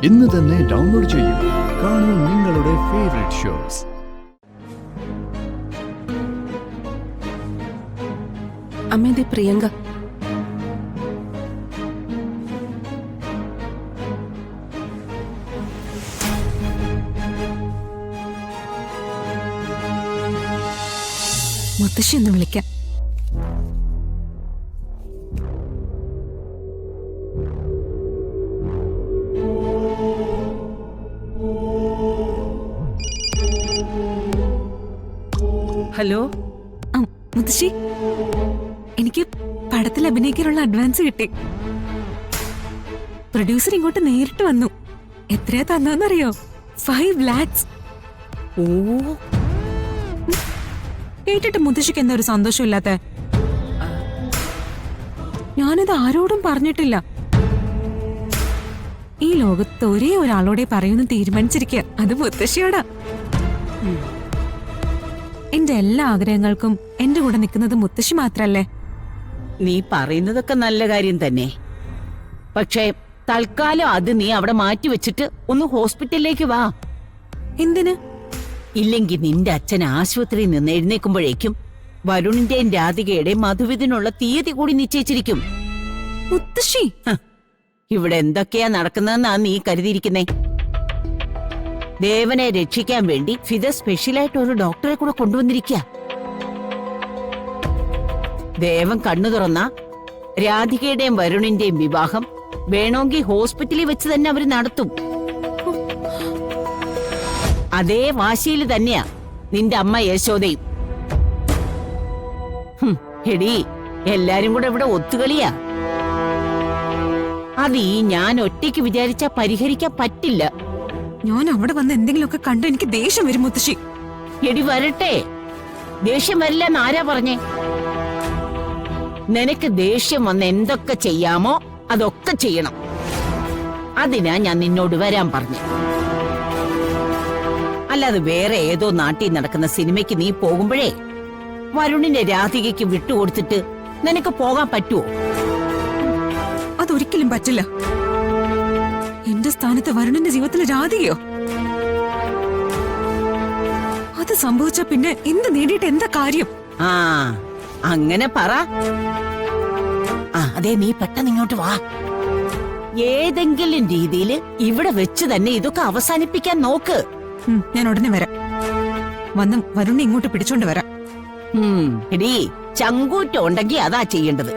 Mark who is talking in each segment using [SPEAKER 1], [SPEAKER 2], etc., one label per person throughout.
[SPEAKER 1] ഇന്ന് തന്നെ ഡൗൺലോഡ് ചെയ്യൂ. കാണൂ നിങ്ങളുടെ ഫേവറേറ്റ് ഷോസ്.
[SPEAKER 2] അമ്മേടെ പ്രിയങ്ക. മുത്തശ്ശി ഒന്ന് വിളിക്കാം.
[SPEAKER 3] ഹലോ
[SPEAKER 2] മുത്തശ്ശി, എനിക്ക് പടത്തിൽ അഭിനയിക്കാനുള്ള അഡ്വാൻസ് കിട്ടി. പ്രൊഡ്യൂസർ ഇങ്ങോട്ട് നേരിട്ട് വന്നു. എത്രയാ തന്നറിയോ? 5 lakhs.
[SPEAKER 3] ഓ,
[SPEAKER 2] കേട്ടിട്ട് മുത്തശ്ശിക്ക് എന്താ ഒരു സന്തോഷമില്ലാത്ത? ഞാനിത് ആരോടും പറഞ്ഞിട്ടില്ല. ഈ ലോകത്ത് ഒരേ ഒരാളോടെ പറയുന്നു തീരുമാനിച്ചിരിക്കുക. അത് മുത്തശ്ശിയോടാ. എന്റെ എല്ലാ ആഗ്രഹങ്ങൾക്കും എന്റെ കൂടെ നിൽക്കുന്നത് മുത്തശ്ശി മാത്രല്ലേ?
[SPEAKER 3] നീ പറയുന്നതൊക്കെ നല്ല കാര്യം തന്നെ. പക്ഷേ തൽക്കാലം അത് നീ അവിടെ മാറ്റി വെച്ചിട്ട് ഒന്ന് ഹോസ്പിറ്റലിലേക്ക് വാ.
[SPEAKER 2] എന്തിന്?
[SPEAKER 3] ഇല്ലെങ്കിൽ നിന്റെ അച്ഛൻ ആശുപത്രിയിൽ നിന്ന് എഴുന്നേക്കുമ്പോഴേക്കും വരുണിന്റെയും രാധികയുടെയും മധുവിധനുള്ള തീയതി കൂടി നിശ്ചയിച്ചിരിക്കും.
[SPEAKER 2] മുത്തശ്ശി,
[SPEAKER 3] ഇവിടെ എന്തൊക്കെയാ നടക്കുന്നതെന്നാ നീ കരുതിയിരിക്കുന്നേ? ദേവനെ രക്ഷിക്കാൻ വേണ്ടി ഫിദ സ്പെഷ്യലായിട്ട് ഒരു ഡോക്ടറെ കൂടെ കൊണ്ടുവന്നിരിക്കുക. ദേവൻ കണ്ണു തുറന്ന രാധികയുടെയും വരുണിന്റെയും വിവാഹം വേണമെങ്കിൽ ഹോസ്പിറ്റലിൽ വെച്ച് തന്നെ അവര് നടത്തും. അതേ വാശിയിൽ തന്നെയാ നിന്റെ അമ്മ യശോദയും. എടീ, എല്ലാരും കൂടെ ഇവിടെ ഒത്തുകളിയാ. അത് ഈ ഞാൻ ഒറ്റയ്ക്ക് വിചാരിച്ചാ പരിഹരിക്കാൻ പറ്റില്ല.
[SPEAKER 2] ഞാൻ അവിടെ വന്ന് എന്തെങ്കിലുമൊക്കെ കണ്ടു എനിക്ക് ദേഷ്യം വരും മുത്തശ്ശി.
[SPEAKER 3] എടി വരട്ടെ, ദേഷ്യം വരില്ലെന്ന് ആരാ പറഞ്ഞേ? നിനക്ക് ദേഷ്യം വന്ന് എന്തൊക്കെ ചെയ്യാമോ അതൊക്കെ ചെയ്യണം. അതിനാ ഞാൻ നിന്നോട് വരാൻ പറഞ്ഞു. അല്ലാതെ വേറെ ഏതോ നാട്ടിൽ നടക്കുന്ന സിനിമയ്ക്ക് നീ പോകുമ്പോഴേ വരുണിന്റെ രാധികയ്ക്ക് വിട്ടുകൊടുത്തിട്ട് നിനക്ക് പോകാൻ പറ്റുമോ?
[SPEAKER 2] അതൊരിക്കലും പറ്റില്ല. എന്റെ സ്ഥാനത്ത് വരുണിന്റെ ജീവിതത്തിൽ രാധികയോ? അത് സംഭവിച്ച പിന്നെ എന്ത് നേടിയിട്ട് എന്താ കാര്യം?
[SPEAKER 3] ആ, അങ്ങനെ പറ. അതെ, നീ പെട്ടെന്ന് ഇങ്ങോട്ട് വാ. ഏതെങ്കിലും രീതിയിൽ ഇവിടെ വെച്ച് തന്നെ ഇതൊക്കെ അവസാനിപ്പിക്കാൻ നോക്ക്.
[SPEAKER 2] ഞാൻ ഉടനെ വരാം. വന്ന് വരുണിനെ ഇങ്ങോട്ട് പിടിച്ചോണ്ട് വരാം.
[SPEAKER 3] എടീ, ചങ്കൂറ്റം ഉണ്ടെങ്കിൽ അതാ ചെയ്യേണ്ടത്.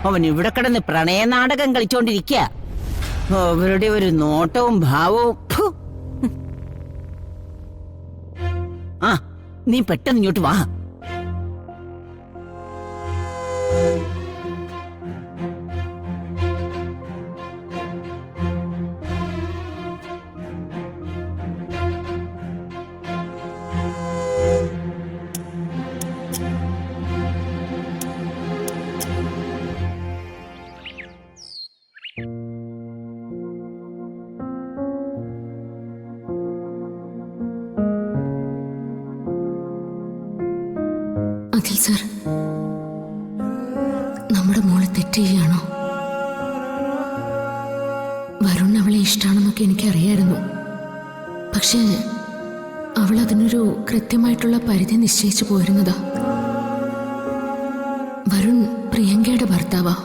[SPEAKER 3] അവൻ ഇവിടെ കിടന്ന് പ്രണയനാടകം കളിച്ചോണ്ടിരിക്കുക. അവരുടെ ഒരു നോട്ടവും ഭാവവും. നീ പെട്ടെന്ന് ഇങ്ങോട്ട് വാ.
[SPEAKER 4] അഖിൽ സർ, നമ്മുടെ മോളെ തെറ്റ് ചെയ്യാണോ? വരുൺ അവളെ ഇഷ്ടമാണെന്നൊക്കെ എനിക്കറിയായിരുന്നു. പക്ഷേ അവൾ അതിനൊരു കൃത്യമായിട്ടുള്ള പരിധി നിശ്ചയിച്ചു പോയിരുന്നതാ. വരുൺ പ്രിയങ്കയുടെ ഭർത്താവാ.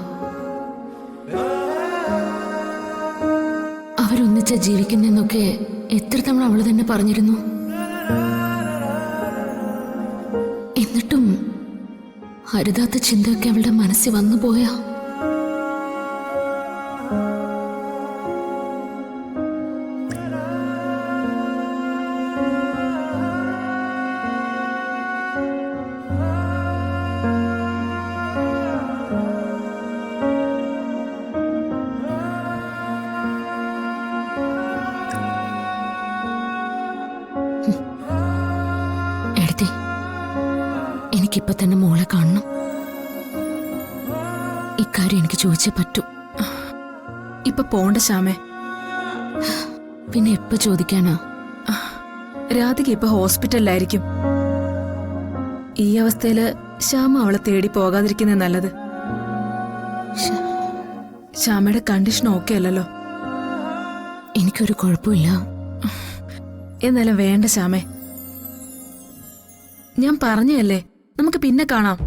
[SPEAKER 4] അവരൊന്നിച്ച ജീവിക്കുന്നെന്നൊക്കെ എത്ര തവണ അവള് തന്നെ പറഞ്ഞിരുന്നു. എന്നിട്ടും അരുതാത്ത ചിന്തയൊക്കെ അവളുടെ മനസ്സിൽ വന്നു പോയാ. എനിക്കിപ്പോ തന്നെ മോളെ കാണണം. ഇക്കാര്യം എനിക്ക് ചോദിച്ചേ പറ്റൂ.
[SPEAKER 5] ഇപ്പൊ പോണ്ട ശ്യാമേ.
[SPEAKER 4] പിന്നെ എപ്പോ ചോദിക്കാനാ?
[SPEAKER 5] രാധിക ഇപ്പൊ ഹോസ്പിറ്റലിലായിരിക്കും. ഈ അവസ്ഥയില് ശ്യാമ അവളെ തേടി പോകാതിരിക്കുന്ന നല്ലത്. ശ്യാമയുടെ കണ്ടീഷൻ ഓക്കെ അല്ലല്ലോ.
[SPEAKER 4] എനിക്കൊരു കുഴപ്പമില്ല.
[SPEAKER 5] എന്നാലും വേണ്ട ശ്യാമേ, ഞാൻ പറഞ്ഞല്ലേ, നമുക്ക് പിന്നെ കാണാം.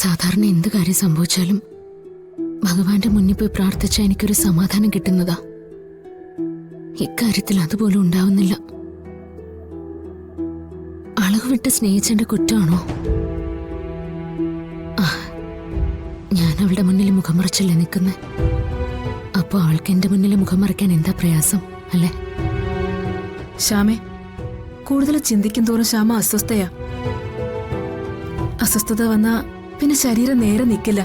[SPEAKER 4] സാധാരണ എന്ത് കാര്യം സംഭവിച്ചാലും ഭഗവാന്റെ മുന്നിൽ പോയി പ്രാർത്ഥിച്ചാൽ എനിക്കൊരു സമാധാനം കിട്ടുന്നതാ. ഇക്കാര്യത്തിൽ അതുപോലും ഉണ്ടാവുന്നില്ല. അളവ് വിട്ട് സ്നേഹിച്ചെന്റെ കുറ്റമാണോ? ഞാൻ അവളുടെ മുന്നിൽ മുഖം മറച്ചല്ലേ നിൽക്കുന്നത്. അപ്പൊ അവൾക്ക് എന്റെ മുന്നിൽ മുഖം മറയ്ക്കാൻ എന്താ പ്രയാസം അല്ലേ?
[SPEAKER 5] ശ്യാമേ, കൂടുതൽ ചിന്തിക്കും തോറും ശ്യാമ അസ്വസ്ഥയാ. അസ്വസ്ഥത വന്നാ പിന്നെ ശരീരം നേരെ നിൽക്കില്ല.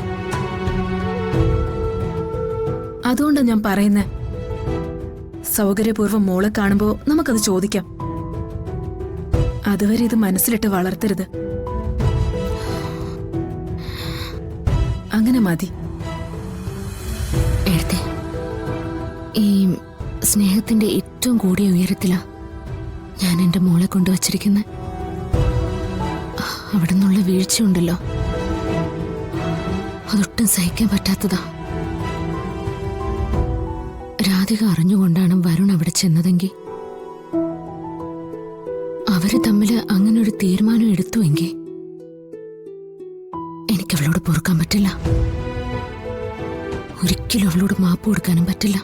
[SPEAKER 5] അതുകൊണ്ടാ ഞാൻ പറയുന്നേ, സൗകര്യപൂർവ്വം മോളെ കാണുമ്പോ നമുക്കത് ചോദിക്കാം. അതുവരെ ഇത് മനസ്സിലിട്ട് വളർത്തരുത്. അങ്ങനെ മതി.
[SPEAKER 4] എഴുത്തേ, ഈ സ്നേഹത്തിന്റെ ഏറ്റവും കൂടിയ ഉയരത്തിലാ ഞാൻ എന്റെ മോളെ കൊണ്ടുവച്ചിരിക്കുന്നത്. അവിടെ നിന്നുള്ള വീഴ്ചയുണ്ടല്ലോ, അതൊട്ടും സഹിക്കാൻ പറ്റാത്തതാ. രാധിക അറിഞ്ഞുകൊണ്ടാണ് വരുൺ അവിടെ ചെന്നതെങ്കിൽ, അവര് തമ്മില് അങ്ങനെ ഒരു തീരുമാനം എടുത്തുവെങ്കിൽ എനിക്കവളോട് പൊറുക്കാൻ പറ്റില്ല. ഒരിക്കലും അവളോട് മാപ്പ് കൊടുക്കാനും പറ്റില്ല.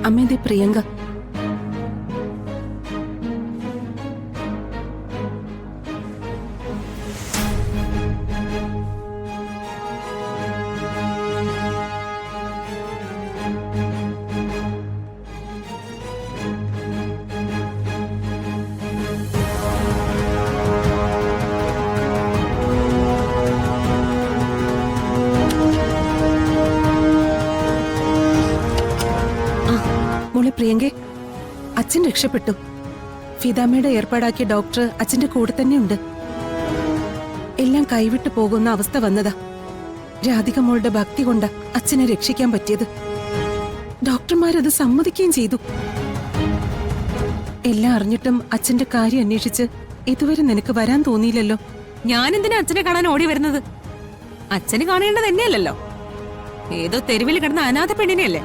[SPEAKER 5] അമ്മേന്റെ പ്രിയങ്ക. മോളെ പ്രിയങ്കെ, അച്ഛൻ രക്ഷപ്പെട്ടു. ഫിദാമ്മയുടെ ഏർപ്പാടാക്കിയ ഡോക്ടർ അച്ഛന്റെ കൂടെ തന്നെയുണ്ട്. എല്ലാം കൈവിട്ടു പോകുന്ന അവസ്ഥ വന്നതാ. രാധിക മോളുടെ ഭക്തി കൊണ്ട് അച്ഛനെ രക്ഷിക്കാൻ പറ്റിയത്. ഡോക്ടർമാരത് സമ്മതിക്കുകയും ചെയ്തു. എല്ലാം അറിഞ്ഞിട്ടും അച്ഛന്റെ കാര്യം അന്വേഷിച്ച് ഇതുവരെ നിനക്ക് വരാൻ തോന്നിയില്ലല്ലോ.
[SPEAKER 2] ഞാൻ എന്തിനാ അച്ഛനെ കാണാൻ ഓടി വരുന്നത്? അച്ഛന് കാണേണ്ടത് തന്നെയല്ലല്ലോ. ഏതോ തെരുവിൽ കിടന്ന അനാഥ പെണ്ണിനെയല്ലേ.